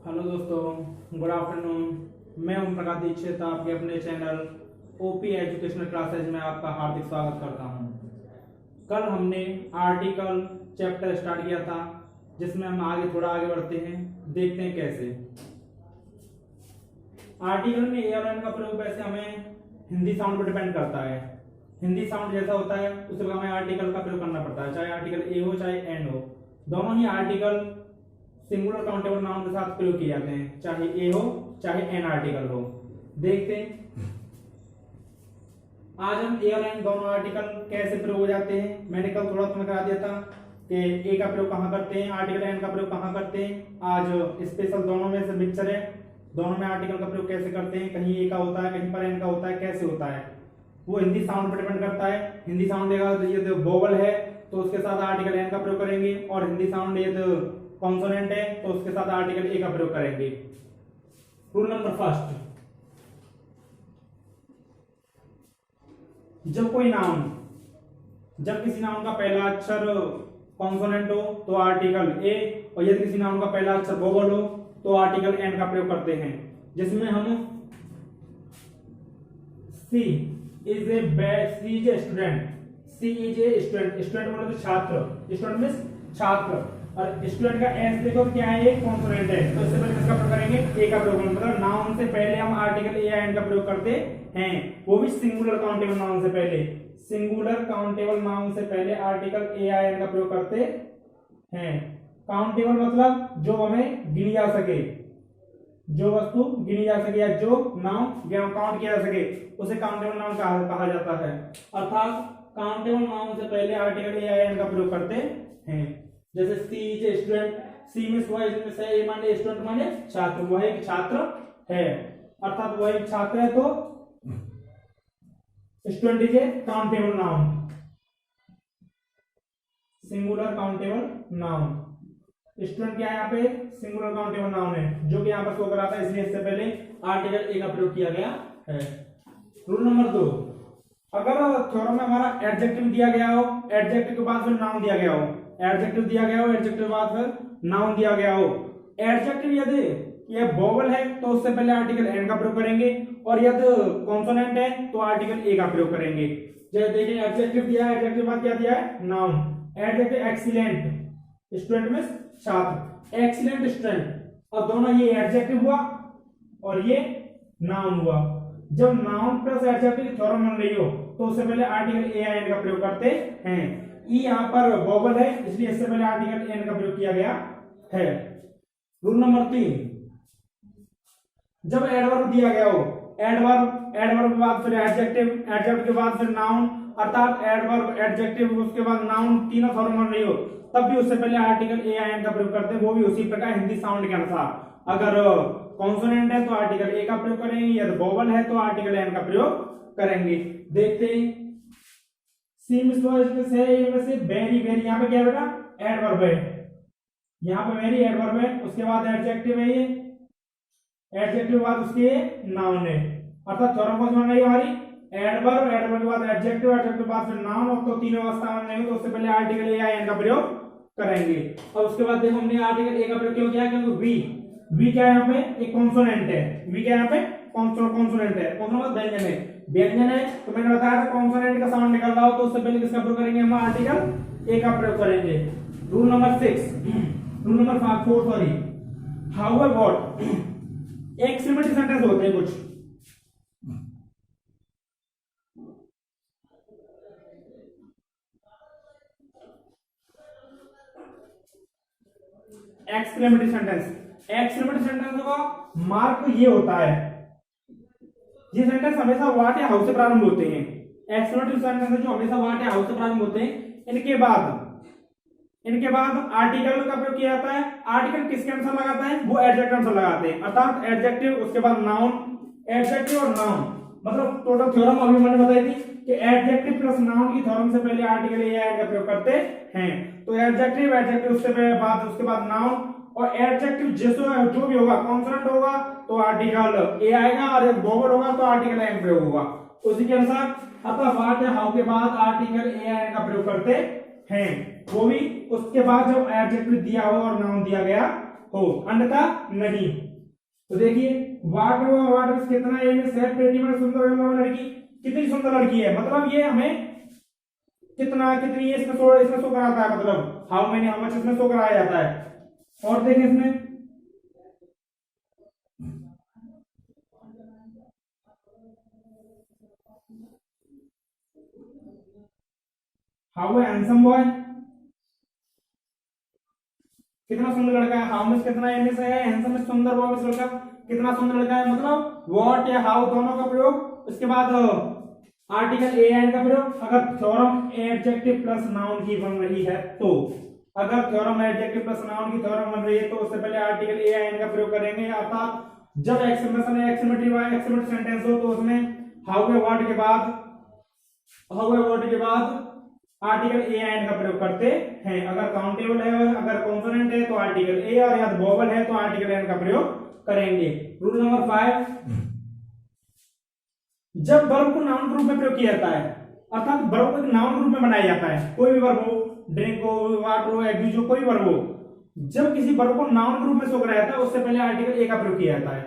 Hello दोस्तों, good afternoon. मैं ओम प्रकाश दीक्षित आपके अपने चैनल ओपी एजुकेशनल क्लासेज में आपका हार्दिक स्वागत करता हूं। कल हमने आर्टिकल चैप्टर स्टार्ट किया था, जिसमें हम थोड़ा आगे बढ़ते हैं, देखते हैं कैसे। आर्टिकल में ए और एन का प्रयोग वैसे हमें हिंदी साउंड पर डिपेंड करता है। हिंदी साउंड जैसा होता है उस पर हमें आर्टिकल का प्रयोग करना पड़ता है, चाहे आर्टिकल ए हो चाहे एन हो। दोनों ही आर्टिकल सिंगुलर काउंटेबल नाउन के साथ प्रयोग किए जाते हैं, चाहे ए हो चाहे एन आर्टिकल हो। देखते हैं आज हम ए और एन दोनों आर्टिकल कैसे प्रयोग हो जाते हैं। मैंने कल थोड़ा तुम्हें करा दिया था कि ए का प्रयोग कहाँ करते हैं, आर्टिकल एन का प्रयोग कहाँ करते हैं। आज स्पेशल दोनों में से मिक्सचर है, दोनों में आर्टिकल का प्रयोग कैसे करते हैं। कहीं ए का होता है, कहीं पर एन का होता है, कैसे होता है वो हिंदी साउंड पर डिपेंड करता है। हिंदी साउंड देगा तो ये वोवल है तो उसके साथ आर्टिकल एन का प्रयोग करेंगे, और हिंदी साउंड ये तो कॉन्सोनेंट है तो उसके साथ आर्टिकल ए का प्रयोग करेंगे। रूल नंबर फर्स्ट, जब कोई नाउन, जब किसी नाउन का पहला अक्षर कॉन्सोनेंट हो तो आर्टिकल ए, और यदि किसी नाउन का पहला अक्षर वोवल हो तो आर्टिकल एन का प्रयोग करते हैं। जिसमें हम she is a student, she is a student, student मतलब तो छात्र, स्टूडेंट मींस छात्र, और स्टूडेंट का एस देखो क्या है, एक कॉन्सोनेंट है तो इससे पहले किसका प्रयोग करेंगे, ए का प्रयोग। मतलब नाउन से पहले हम आर्टिकल ए या एन का प्रयोग करते हैं, वो भी सिंगुलर काउंटेबल नाउन से पहले। सिंगुलर काउंटेबल नाउन से पहले आर्टिकल ए या एन का प्रयोग करते हैं। काउंटेबल मतलब जो हमें गिनी जा सके, जो वस्तु गिनी जा सके या जो नाउन काउंट किया जा सके उसे काउंटेबल नाउन कहा जाता है। अर्थात काउंटेबल नाउन से पहले आर्टिकल ए या एन का प्रयोग करते हैं। जैसे she is a student, she means वह ए माने स्टूडेंट माने छात्र, वह एक छात्र है, अर्थात वह एक छात्र है तो student is a countable noun, singular countable noun. Student क्या है यहाँ पे, सिंगुलर काउंटेबल नाउन है, जो कि यहाँ पर शो कराता है, इसलिए इससे पहले आर्टिकल ए का प्रयोग किया गया है। रूल नंबर 2, अगर थ्योरम में हमारा एडजेक्टिव दिया गया हो, एडजेक्टिव के बाद फिर नाउन दिया गया हो, एडजेक्टिव दिया गया हो, एडजेक्टिव के बाद फिर नाउन दिया गया हो। एडजेक्टिव यदि ये वोवल है तो उससे पहले आर्टिकल एन का प्रयोग करेंगे, और यदि कॉन्सोनेंट है तो आर्टिकल ए का प्रयोग करेंगे। जैसे देखिए एडजेक्टिव दिया है, एडजेक्टिव के बाद क्या दिया है, नाउन। एडजेक्टिव एक्सीलेंट, स्टूडेंट में छात्र, एक्सीलेंट स्टूडेंट, और दोनों ये एडजेक्टिव हुआ और ये नाउन हुआ। जब नाउन प्लस एडजेक्टिव की थ्योरम बन रही हो तो उससे पहले आर्टिकल ए या एन का प्रयोग करते हैं। ई यहाँ पर वोवल है इसलिए इससे पहले आर्टिकल एन का प्रयोग किया गया है। रूल नंबर 3, जब एडवर्ब दिया गया हो, एडवर्ब के बाद फिर एडजेक्टिव, एडजेक्टिव के बाद फिर नाउन, अर्थात एडवर्ब एडजेक्टिव उसके बाद नाउन, तीनों फॉर्म बन रही हो, तब भी उससे पहले आर्टिकल ए या एन का प्रयोग करते हैं, वो भी उसी प्रकार हिंदी साउंड के अनुसार। अगर कॉन्सोनेंट है तो आर्टिकल ए का प्रयोग करेंगे, यदि वोवल है तो आर्टिकल एन का प्रयोग करेंगे। देखते हैं सी में से वेरी, वेरी यहाँ पे क्या है बेटा, एडवर्ब है, यहाँ पे वेरी एडवर्ब है, उसके बाद एडजेक्टिव है, ये एडजेक्टिव के बाद उसके नाउन है, अर्थात थ्योरम कौन सी बन रही है हमारी, एडवर्ब, एडवर्ब के बाद एडजेक्टिव, एडजेक्टिव के बाद फिर नाउन, और तो तीनों अवस्था में नहीं तो उससे पहले आर्टिकल ए या एन का प्रयोग करेंगे। और उसके बाद देखो हमने आर्टिकल ए का प्रयोग क्यों किया, क्योंकि वी क्या है यहाँ पे, एक कॉन्सोनेंट है, वी क्या यहाँ पे कॉन्सोनेंट है, कॉन्सोनेंट व्यंजन है, व्यंजन है तो मैंने बताया था कॉन्सोनेंट का साउंड निकल रहा हो तो उससे पहले किसका प्रयोग करेंगे, हम आर्टिकल ए का प्रयोग करेंगे। Rule number 6, rule number 4 sorry, how what, exclamatory sentence होते हैं कुछ, एक्सक्लेमेटरी सेंटेंस, एक्सक्लेमेटरी सेंटेंस का मार्क ये होता है, ये सेंटेंस हमेशा व्हाट या हाउ से प्रारंभ होते हैं। एक्सक्लेमेटरी सेंटेंस जो हमेशा व्हाट या हाउ से प्रारंभ होते हैं, इनके बाद आर्टिकल का प्रयोग किया जाता है। आर्टिकल किसके अनुसार लगाता है, वो एडजेक्टिव अनुसार लगाते हैं, अर्थात एडजेक्टिव उसके बाद नाउन, एडजेक्टिव और नाउन, मतलब टोटल थ्योरम अभी मैंने बताई थी कि एडजेक्टिव प्लस नाउन की थ्योरम से पहले आर्टिकल ए या एन का प्रयोग करते हैं। तो एडजेक्टिव, एडजेक्टिव उससे बाद उसके बाद नाउन, और एडजेक्टिव जो भी होगा, कॉन्सोनेंट होगा तो आर्टिकल ए आएगा, और वोवल होगा तो आर्टिकल एन प्रयोग होगा, उसी के अनुसार। अतः व्हाट या हाउ के बाद आर्टिकल ए या एन का प्रयोग करते हैं, वो भी उसके बाद जब एडजेक्टिव दिया हो और नाउन दिया गया हो, अन्यथा नहीं। तो देखिए वाटर वाटर कितना ए में सेफ प्रेटी में सुंदर लड़की, कितनी सुंदर लड़की है, मतलब ये हमें कितना कितनी इसमें शो कराता है, मतलब हाउ मेनी हाउ मच इसमें शो कराया जाता है। और देखें इसमें हाउ हैंडसम बॉय, कितना सुंदर लड़का है, हाउ मच कितना एम से है, हैंडसम में सुंदर बॉय लड़का कितना सुंदर लड़का है, मतलब व्हाट या हाउ दोनों का प्रयोग। उसके बाद आर्टिकल ए एंड का प्रयोग, अगर थ्योरम एडजेक्टिव प्लस नाउन की बन रही है तो, अगर थ्योरम एडजेक्टिव प्लस नाउन की थ्योरम बन रही है तो उससे पहले आर्टिकल ए एंड का प्रयोग करेंगे। अर्थात जब एक्सक्लेमेशन एक्सक्लेमेटरी सेंटेंस हो तो उसमें हाउ या व्हाट के बाद, हाउ या व्हाट के बाद आर्टिकल ए एंड का प्रयोग करते हैं। अगर काउंटेबल है, अगर कॉन्सोनेंट है तो आर्टिकल ए, और या वोवल है तो आर्टिकल एन का प्रयोग करेंगे। रूल नंबर 5, जब वर्ब को नाउन के रूप में प्रयोग किया जाता है, अर्थात वर्ब को नाउन के रूप में बनाया जाता है, कोई भी वर्ब हो, ड्रिंक हो, वाटर हो, एग्जिस्ट हो, कोई वर्ब हो, जब किसी वर्ब को नाउन के रूप में शो कराया जाता है उससे पहले आर्टिकल ए का प्रयोग किया जाता है।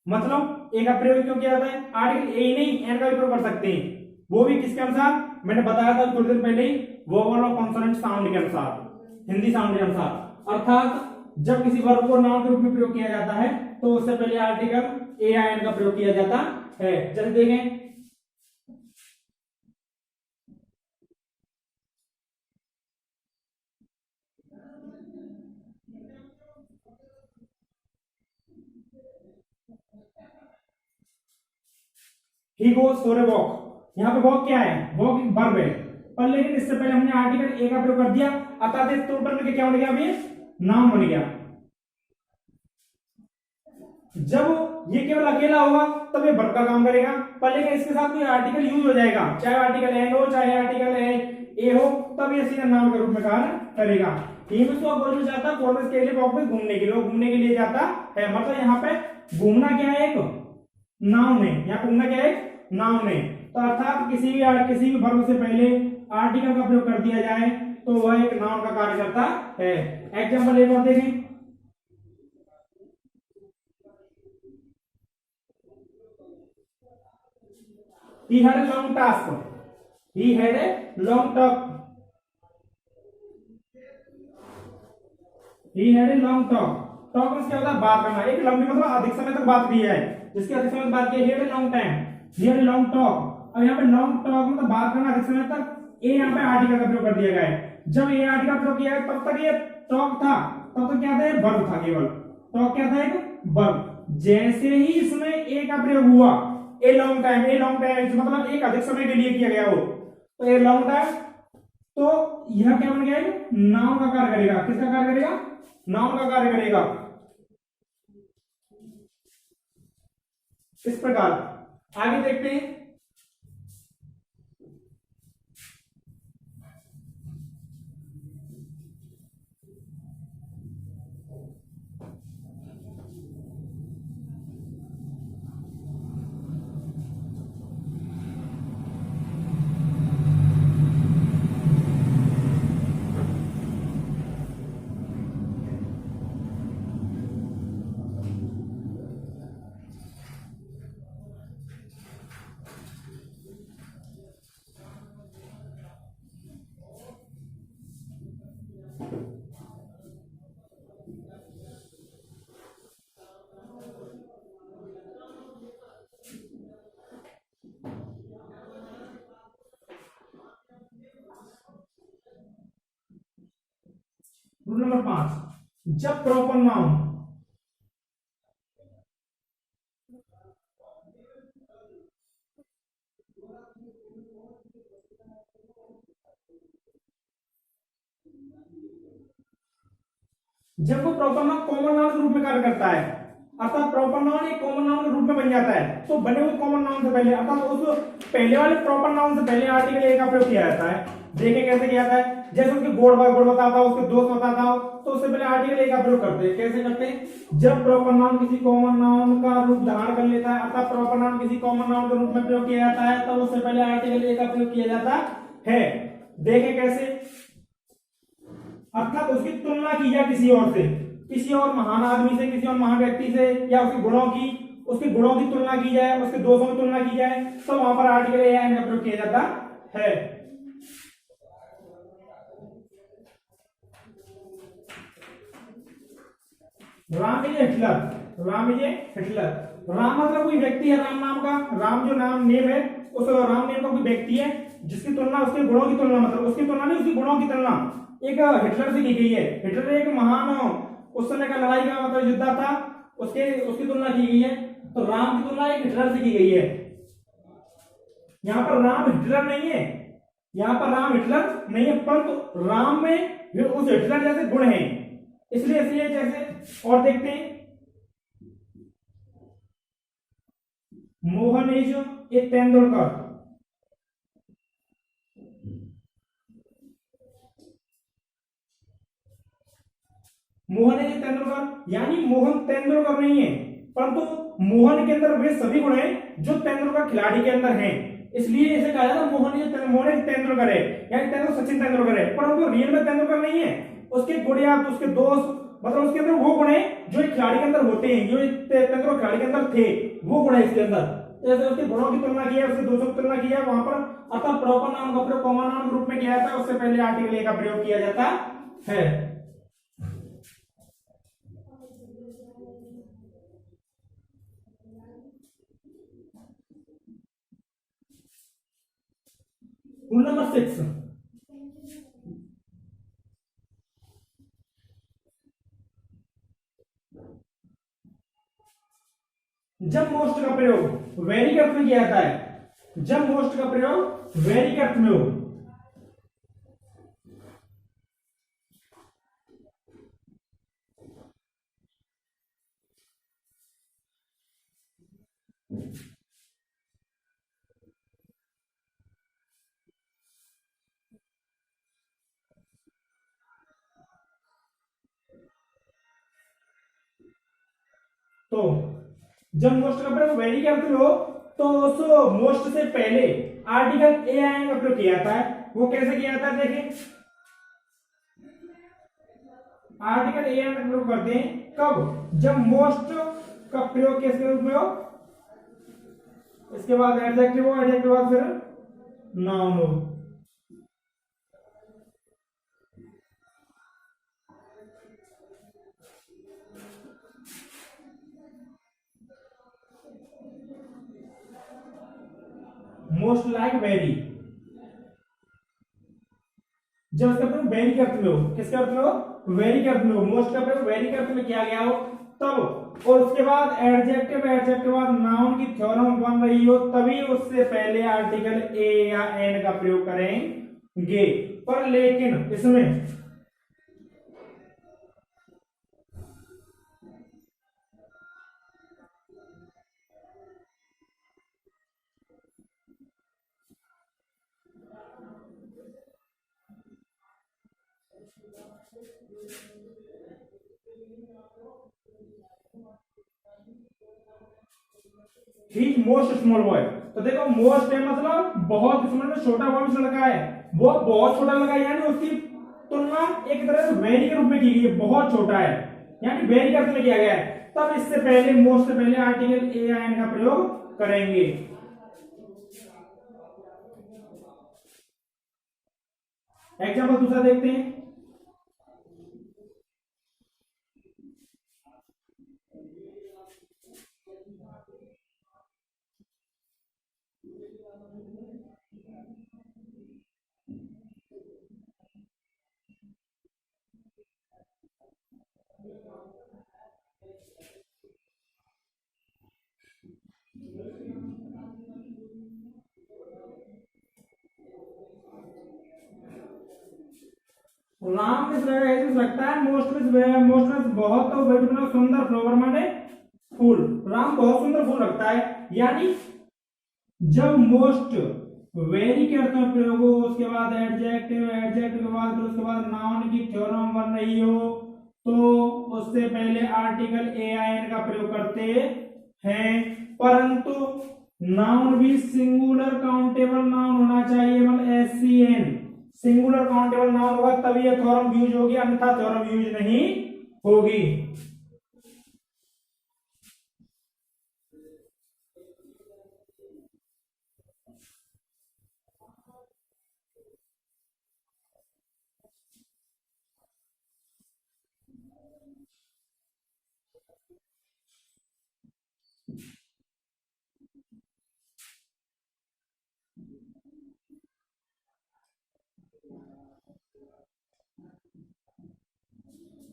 मतलब ए का प्रयोग क्यों किया जाता है, आर्टिकल ए नहीं एन का भी प्रयोग कर सकते हैं, वो भी किसके अनुसार, मैंने बताया था थोड़ी देर पहले ही, वोवल और कॉन्सोनेंट साउंड के अनुसार, हिंदी साउंड के अनुसार। अर्थात जब किसी वर्ब को नाउन के रूप में प्रयोग किया जाता है तो उससे पहले आर्टिकल ए या एन का प्रयोग किया जाता है। जैसे देखें he goes for a walk, यहाँ पे वॉक क्या है, वॉक एक वर्ब है, पर लेकिन इससे पहले हमने आर्टिकल ए का प्रयोग कर दिया, अर्थात इस टोटल में क्या बन गया, अभी नाउन बन गया। जब ये केवल अकेला होगा तब ये वर्ब का काम करेगा, पर लेकिन इसके साथ कोई आर्टिकल यूज हो जाएगा, चाहे आर्टिकल एन हो चाहे आर्टिकल ए हो, तब ये सीधा नाउन के रूप में कार्य करेगा। बोलना चाहता कॉलेज के लिए वॉक में घूमने के लिए, घूमने के लिए जाता है, मतलब यहाँ पे घूमना क्या है, एक नाउन है, यहाँ घूमना क्या है, नाउन है। तो अर्थात किसी भी वर्ब से पहले आर्टिकल का प्रयोग कर दिया जाए तो वह एक नाउन का कार्य करता है। एग्जांपल एक और देखें, he had a long task, he had a long talk, he had a long talk, talk में क्या होता है, बात करना, एक लंबी मतलब अधिक समय तक बात की है, जिसकी अधिक समय तक बात की है, he had a long time, he had a long talk। अब यहाँ पे लॉन्ग टॉक मतलब बात करना अधिक समय तक, ए यहाँ पे आर्टिकल का प्रयोग कर दिया गया है। जब ए आर्टिकल का प्रयोग किया है तब तक ये टॉक था, तब तक क्या था, वर्ब था, केवल टॉक क्या था, एक वर्ब। जैसे ही इसमें ए का प्रयोग हुआ, ए लॉन्ग टाइम मतलब एक अधिक समय के लिए किया गया हो, तो ए लॉन्ग टाइम, तो यह क्या बन गया, नाउन का कार्य करेगा। किसका कार्य करेगा, नाउन का कार्य करेगा। इस प्रकार आगे देखते हैं, रूल नंबर 5, जब प्रॉपर नाउन जब वो प्रॉपर नाउन कॉमन नाउन के रूप में कार्य करता है, अर्थात प्रॉपर नाउन एक कॉमन नाउन के रूप में बन जाता है, तो बने हुए कॉमन नाउन से पहले, अर्थात उस पहले वाले प्रॉपर नाउन से पहले आर्टिकल ए का प्रयोग किया जाता है। देखें कैसे किया जाता है, जैसे उसके गुण बताता हो, उसके दोष बताता हो, तो उससे पहले आर्टिकल ए का प्रयोग करते हैं। कैसे करते हैं, जब प्रॉपर नाउन किसी कॉमन नाउन का रूप धारण कर लेता है, अर्थात प्रॉपर नाउन किसी कॉमन नाउन के रूप में प्रयोग किया जाता है, तब उससे पहले आर्टिकल ए का प्रयोग किया जाता है। देखें कैसे, अर्थात उसकी तुलना की जाए किसी और से, किसी और महान आदमी से, किसी और महान व्यक्ति से, या उसके गुणों की तुलना की जाए, उसके दोषों की तुलना की जाए, तो वहां पर आर्टिकल ए एन का प्रयोग किया जाता है। Ram is Hitler. Ram is Hitler. Ram मतलब कोई व्यक्ति है, राम नाम का, राम जो नाम नेम है, उस राम नेम का कोई व्यक्ति है जिसकी तुलना उसके गुणों की तुलना, मतलब उसकी तुलना नहीं, उसकी गुणों की तुलना एक हिटलर से की गई है। हिटलर एक महान उस समय का लड़ाई का मतलब योद्धा था, उसकी तुलना की गई है। तो राम की तुलना एक हिटलर से की गई है। यहाँ पर राम हिटलर नहीं है, यहाँ पर राम हिटलर नहीं है, परंतु राम में उस हिटलर जैसे गुण हैं, इसलिए जैसे। और देखते हैं, Mohan is a Tendulkar. Mohan is a Tendulkar, यानी मोहन तेंदुलकर नहीं है, परंतु मोहन के अंदर वे सभी गुण हैं जो तेंदुलकर खिलाड़ी के अंदर हैं, इसलिए इसे कहा जाता है मोहन इज तेंदुलकर है, यानी तेंदुलकर सचिन तेंदुलकर है, परंतु रियल में तेंदुलकर नहीं है। उसके गुण या उसके दोस्त, मतलब उसके अंदर वो गुण है जो एक खिलाड़ी के अंदर होते हैं, जो तेंदुलकर खिलाड़ी के अंदर थे, वो गुण है इसके अंदर। जैसे उसके गुणों की तुलना की है, उसके दोषों की तुलना की है, वहां पर अतः प्रॉपर नाउन का प्रयोग कॉमन नाउन के रूप में किया जाता है, उससे पहले आर्टिकल ए का प्रयोग किया जाता है। रूल नंबर 6, जब मोस्ट का प्रयोग वेरी के अर्थ में किया जाता है, जब मोस्ट का प्रयोग वेरी के अर्थ में हो, तो जब मोस्ट का प्रयोग वेरी के अर्थ में हो, तो उस मोस्ट से पहले आर्टिकल ए आई एन का प्रयोग किया जाता है। वो कैसे किया जाता है, देखें, आर्टिकल ए आई एन का प्रयोग करते हैं कब, जब मोस्ट का प्रयोग किसके रूप में हो, इसके बाद एडजेक्टिव हो, एडजेक्टिव के बाद फिर नाउन हो। मोस्ट लाइक वेरी, जब इसका प्रयोग वेरी के अर्थ में हो, किसके अर्थ में हो, वेरी के अर्थ में हो, मोस्ट का प्रयोग वेरी के अर्थ में किया गया हो तब, और उसके बाद एडजेक्टिव, एडजेक्टिव के बाद नाउन की थ्योरम बन रही हो, तभी उससे पहले आर्टिकल ए या एन का प्रयोग करेंगे। पर लेकिन इसमें he is most small boy, तो देखो मोस्ट है मतलब बहुत स्मॉल में छोटा बॉय लड़का है, वो बहुत छोटा लड़का है, यानी उसकी तुलना एक तरह से वेरी के रूप में की गई है, बहुत छोटा है, यानी वेरी के अर्थ में किया गया है। तब इससे पहले, मोस्ट से पहले आर्टिकल ए आई एन का प्रयोग करेंगे। एग्जाम्पल दूसरा देखते हैं, राम मिस लगता है, मोस्ट मिस बहुत, तो ब्यूटीफुल सुंदर, फ्लावर माने फूल, राम बहुत सुंदर फूल रखता है, यानी जब मोस्ट वेरी के अर्थ में प्रयोग हो, उसके बाद एडजेक्टिव, एडजेक्टिव के बाद फिर उसके बाद नाउन की थ्योरम बन रही हो, तो उससे पहले आर्टिकल ए आई एन का प्रयोग करते हैं, परंतु नाउन भी सिंगुलर काउंटेबल नाउन होना चाहिए, मतलब एससीएन, सिंगुलर काउंटेबल नाउन होगा तभी ये थ्योरम यूज होगी, अन्यथा थ्योरम यूज नहीं होगी।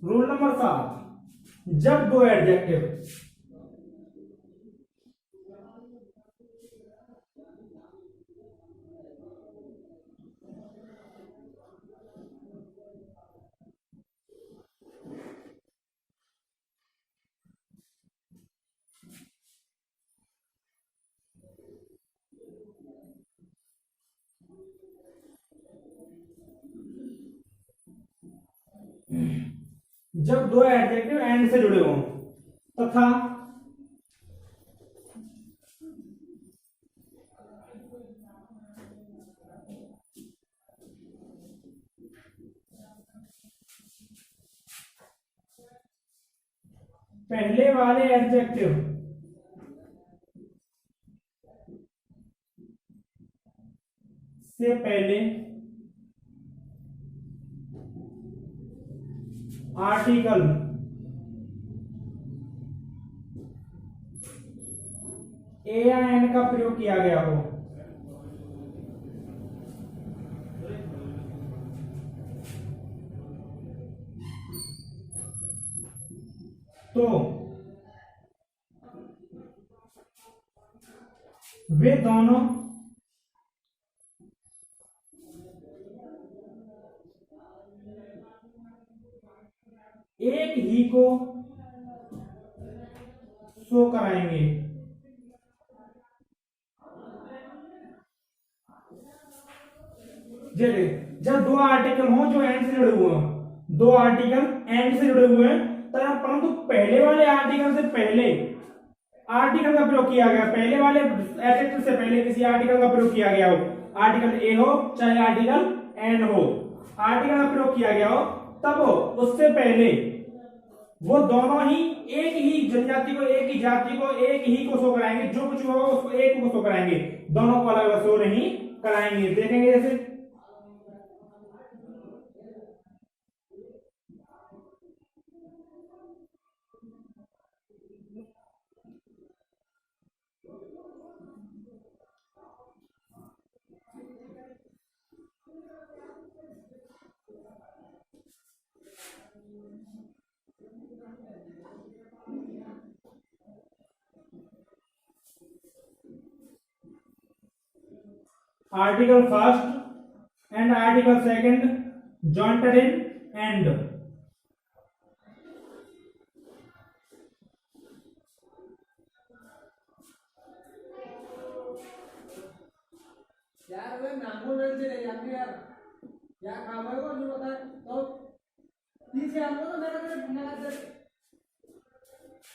रूल नंबर 7, जब दो एडजेक्टिव जब दो एडजेक्टिव एंड से जुड़े हों तथा पहले वाले एडजेक्टिव से पहले आर्टिकल ए या एन का प्रयोग किया गया हो तो वे दोनों एक ही को शो कराएंगे। जब दो आर्टिकल हों जो एंड से जुड़े हुए हैं, दो आर्टिकल एंड से जुड़े हुए हैं परंतु पहले वाले आर्टिकल से पहले आर्टिकल का प्रयोग किया गया, पहले वाले एडजेक्टिव से पहले किसी आर्टिकल का प्रयोग किया गया हो, आर्टिकल ए हो चाहे आर्टिकल एन हो, आर्टिकल का प्रयोग किया गया हो, तब उससे पहले वो दोनों ही एक ही जनजाति को, एक ही जाति को, एक ही को शो कराएंगे। जो कुछ होगा उसको एक को शो कराएंगे, दोनों को अलग अलग शो नहीं कराएंगे। देखेंगे जैसे article first and article second jointed in and. यार वे नामों में से नहीं आती यार, क्या काम है वो नहीं पता तो पीछे हम लोग तो मेरा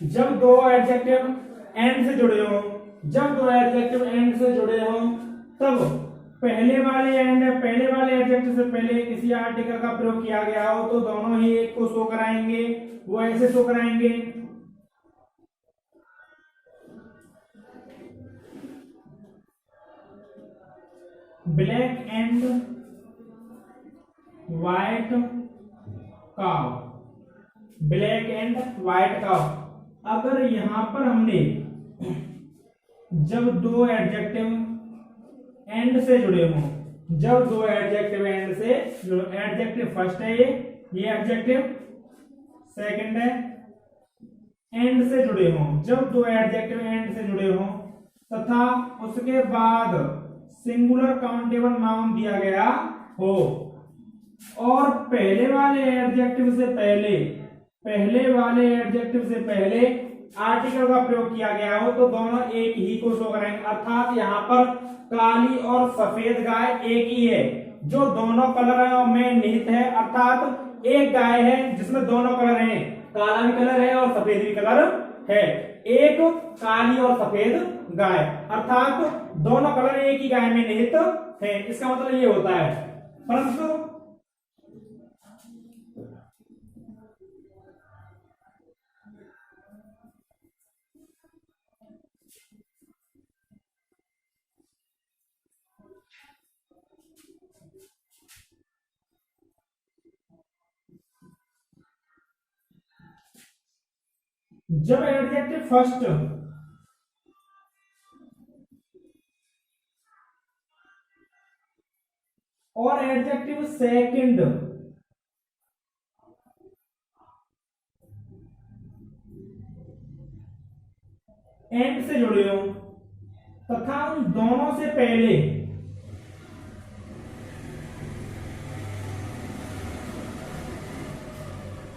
जब दो एडजेक्टिव एंड से जुड़े हो, जब दो एडजेक्टिव एंड से जुड़े हो तब पहले वाले एडजेक्टिव से पहले किसी आर्टिकल का प्रयोग किया गया हो तो दोनों ही एक को शो कराएंगे। वो ऐसे शो कराएंगे, black and white cow, black and white cow. अगर यहां पर हमने जब दो एडजेक्टिव एंड से जुड़े हों, जब दो एडजेक्टिव एंड से, एडजेक्टिव फर्स्ट है ये एडजेक्टिव सेकंड है, एंड से जुड़े हों, जब दो एडजेक्टिव एंड से जुड़े हों तथा उसके बाद सिंगुलर काउंटेबल नाउन दिया गया हो और पहले वाले एडजेक्टिव से पहले आर्टिकल का प्रयोग किया गया हो तो दोनों एक ही को शो करेंगे। अर्थात यहाँ पर काली और सफेद गाय एक ही है, जो दोनों कलर में निहित है। अर्थात एक गाय है जिसमें दोनों कलर हैं, काला भी कलर है और सफेद भी कलर है, एक काली और सफेद गाय, अर्थात दोनों कलर एक ही गाय में निहित है। इसका मतलब ये होता है। परंतु जब एडजेक्टिव फर्स्ट और एडजेक्टिव सेकंड एंड से जुड़े हो तथा उन दोनों से पहले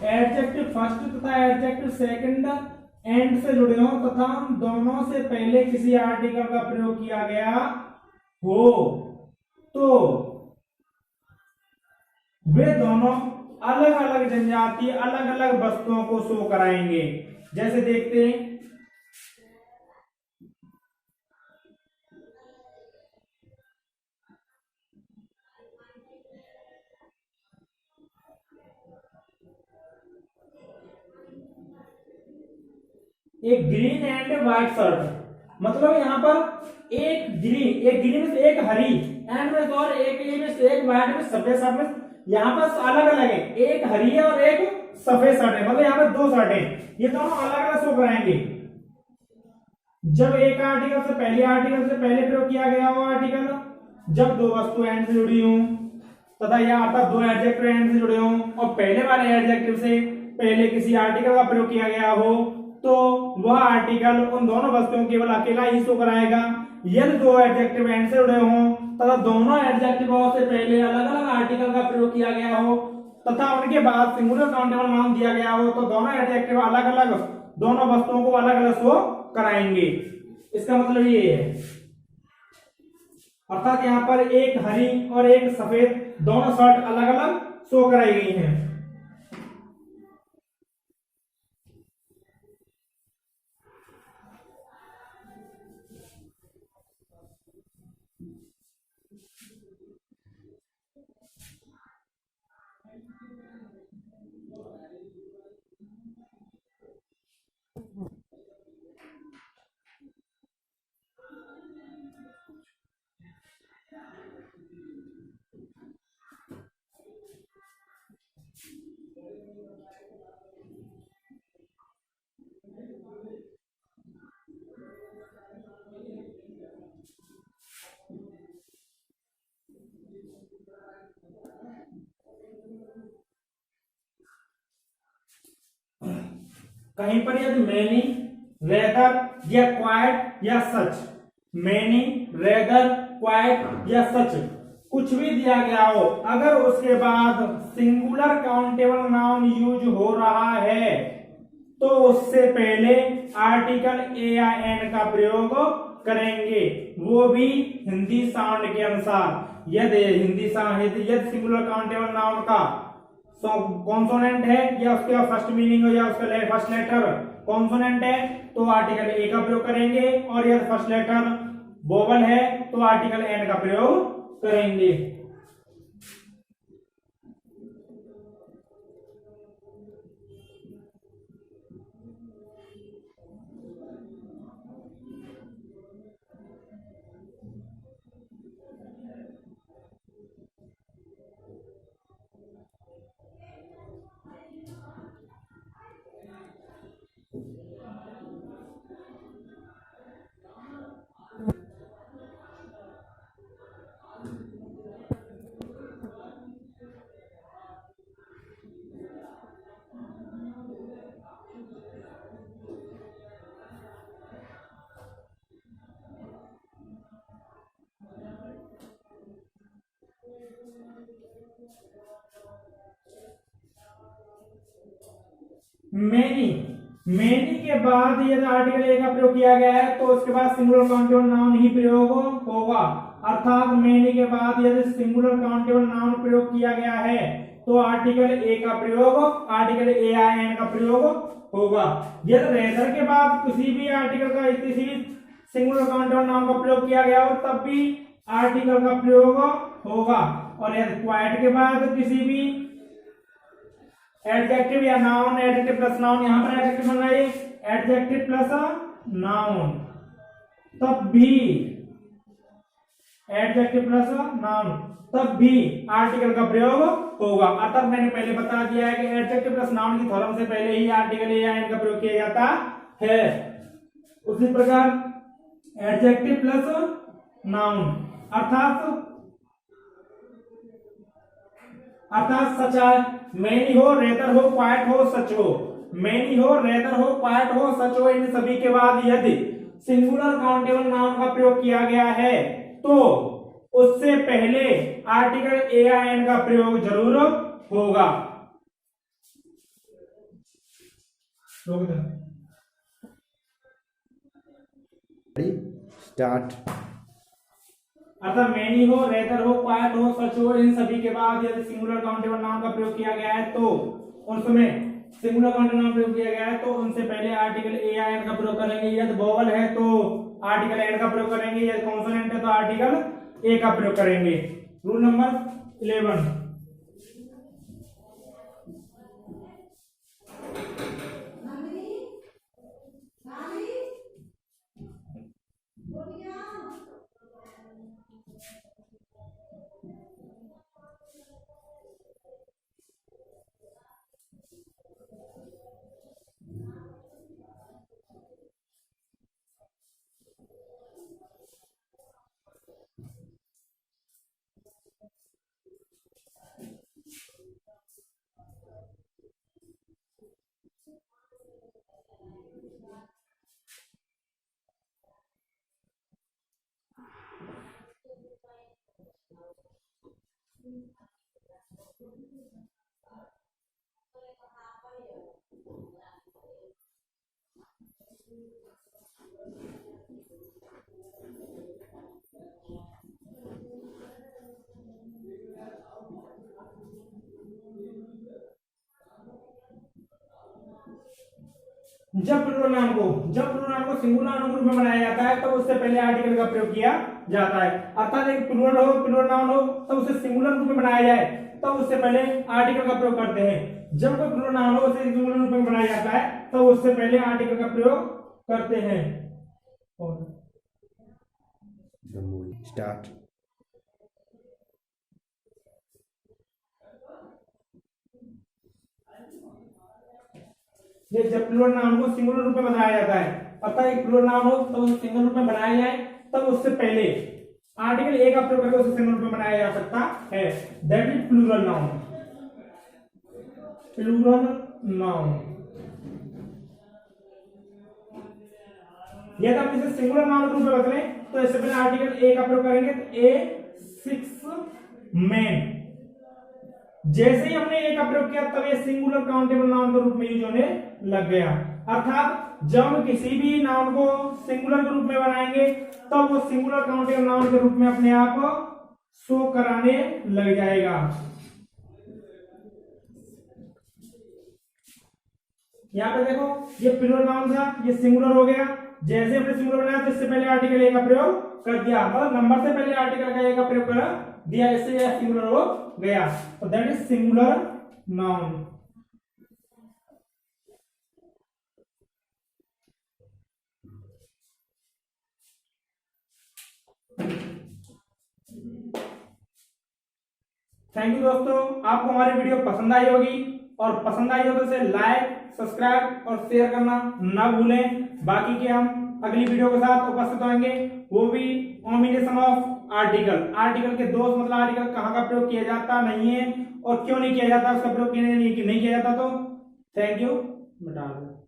एडजेक्टिव फर्स्ट तथा एडजेक्टिव सेकंड एंड से जुड़े हो तथा उन दोनों से पहले किसी आर्टिकल का प्रयोग किया गया हो तो वे दोनों अलग अलग जनजाति अलग अलग वस्तुओं को शो कराएंगे। जैसे देखते हैं, एक ग्रीन एंड व्हाइट शर्ट, मतलब यहाँ पर एक ग्रीन में एक हरी एंड में और एक व्हाइट में सफेद शर्ट में, यहाँ पर अलग अलग है, एक हरी है और एक सफेद शर्ट है, मतलब यहाँ पर दो शर्ट है, ये दोनों अलग अलग शो कराएंगे। जब एक आर्टिकल से पहले प्रयोग किया गया वो आर्टिकल, जब दो वस्तु एंड से जुड़ी हो तथा यहाँ पर दो एडजेक्टिव एंड से जुड़े हो और पहले वाले एडजेक्टिव से पहले किसी आर्टिकल का प्रयोग किया गया हो तो वह आर्टिकल उन दोनों वस्तुओं केवल अकेला ही शो कराएगा। यदि दो एडजेक्टिव एंड से जुड़े हों तथा दोनों एडजेक्टिवों से पहले अलग अलग आर्टिकल का प्रयोग किया गया हो तथा उनके बाद सिंगुलर काउंटेबल नाउन दिया गया हो तो दोनों एडजेक्टिव अलग अलग दोनों वस्तुओं को अलग अलग शो कराएंगे। इसका मतलब ये है, अर्थात यहाँ पर एक हरी और एक सफेद दोनों शर्ट अलग अलग शो कराई गई हैं। कहीं पर यदि मैनी रेदर या क्वाइट या सच, मैनी रेदर क्वाइट या सच कुछ भी दिया गया हो, अगर उसके बाद सिंगुलर काउंटेबल नाउन यूज हो रहा है तो उससे पहले आर्टिकल ए या एन का प्रयोग करेंगे, वो भी हिंदी साउंड के अनुसार। यदि यदि सिंगुलर काउंटेबल नाउन का कॉन्सोनेंट है या उसके फर्स्ट मीनिंग हो या उसका फर्स्ट लेटर कॉन्सोनेंट है तो आर्टिकल ए का प्रयोग करेंगे और यदि फर्स्ट लेटर वोवल है तो आर्टिकल एन का प्रयोग करेंगे। मैनी मैनी के बाद यदि आर्टिकल ए का प्रयोग किया गया है तो उसके बाद सिंगुलर काउंटेबल नाउन ही प्रयोग होगा, अर्थात मैनी के बाद यदि सिंगुलर काउंटेबल नाउन प्रयोग किया गया है तो आर्टिकल ए का प्रयोग आर्टिकल ए आई एन का प्रयोग होगा। यदि रेदर के बाद किसी भी आर्टिकल का किसी भी सिंगुलर काउंटेबल नाउन का प्रयोग किया गया हो तब भी आर्टिकल का प्रयोग होगा, और यदि क्वाइट के बाद किसी भी एडजेक्टिव या नाउन, एडजेक्टिव प्लस नाउन, यहां पर एडजेक्टिव बन रहा है एडजेक्टिव प्लस नाउन, तब भी एडजेक्टिव प्लस नाउन, तब भी आर्टिकल का प्रयोग होगा। अतः मैंने पहले बता दिया है कि एडजेक्टिव प्लस नाउन की फॉर्म से पहले ही आर्टिकल ए या एन का प्रयोग किया जाता है। उसी प्रकार एडजेक्टिव प्लस नाउन अर्थात सच है, मैनी हो, रेदर हो, क्वाइट हो, सच हो। मैनी हो, रेदर हो, क्वाइट हो, सच हो, इन सभी के बाद यदि सिंगुलर काउंटेबल नाउन का प्रयोग किया गया है तो उससे पहले आर्टिकल ए या एन का प्रयोग जरूर होगा। स्टार्ट। अतः मैनी हो, रेदर हो, क्वाइट हो, सच हो, इन सभी के बाद यदि सिंगुलर काउंटेबल नाउन का प्रयोग किया गया है तो उसमें सिंगुलर काउंटेबल नाउन प्रयोग किया गया है तो उनसे पहले आर्टिकल ए या एन का प्रयोग करेंगे। यदि वोवल है तो आर्टिकल एन का प्रयोग करेंगे, यदि कॉन्सोनेंट है तो आर्टिकल ए का प्रयोग करेंगे। Rule number 11। जब प्लूरल नाउन को सिंगुलर नाउन के रूप में बनाया जाता है तो उससे पहले आर्टिकल का प्रयोग किया जाता है। अर्थात एक प्लूरल नाउन हो तो उसे सिंगुलर रूप में बनाया जाए तो उससे पहले आर्टिकल का प्रयोग करते हैं। जब कोई प्लूरल नाउन हो उसे सिंगुलर रूप में बनाया जाता है तो उससे पहले आर्टिकल का प्रयोग करते हैं। स्टार्ट। ये जब प्लूरल नाउन को सिंगुलर रूप में बनाया जाता है, अतः एक प्लूरल नाउन हो तो उसे सिंगुलर रूप में बनाया जाए तब उससे पहले आर्टिकल ए का प्रयोग करके उसे सिंगुलर रूप में बनाया जा सकता है। That is plural noun. Plural noun यदि हम इसे सिंगुलर नाउन के रूप में बदलें तो इससे पहले आर्टिकल ए का प्रयोग करेंगे तो ए 6 मैन। जैसे ही हमने ए का प्रयोग किया तब ये सिंगुलर काउंटेबल नाउन के रूप में यूज होने लग गया। अर्थात जब हम किसी भी नाउन को सिंगुलर के रूप में बनाएंगे तब वो सिंगुलर काउंटेबल नाउन के रूप में अपने आप शो कराने लग जाएगा। यहाँ पे देखो ये प्लूरल नाउन था, ये सिंगुलर हो गया। जैसे हमने सिंगुलर बनाया तो इससे पहले आर्टिकल ए का प्रयोग कर दिया, मतलब नंबर से पहले आर्टिकल का ए का प्रयोग कर दिया, इससे यह सिंगुलर हो गया। तो that is singular noun. Thank you दोस्तों, आपको हमारी वीडियो पसंद आई होगी और पसंद आई हो तो इसे लाइक, सब्सक्राइब और शेयर करना ना भूलें। बाकी के हम अगली वीडियो के साथ उपस्थित होंगे, वो भी कॉम्बिनेशन ऑफ आर्टिकल के दोस्त, मतलब आर्टिकल कहाँ का प्रयोग किया जाता नहीं है और क्यों नहीं किया जाता, उसका प्रयोग नहीं किया जाता। तो थैंक यू, बता दो।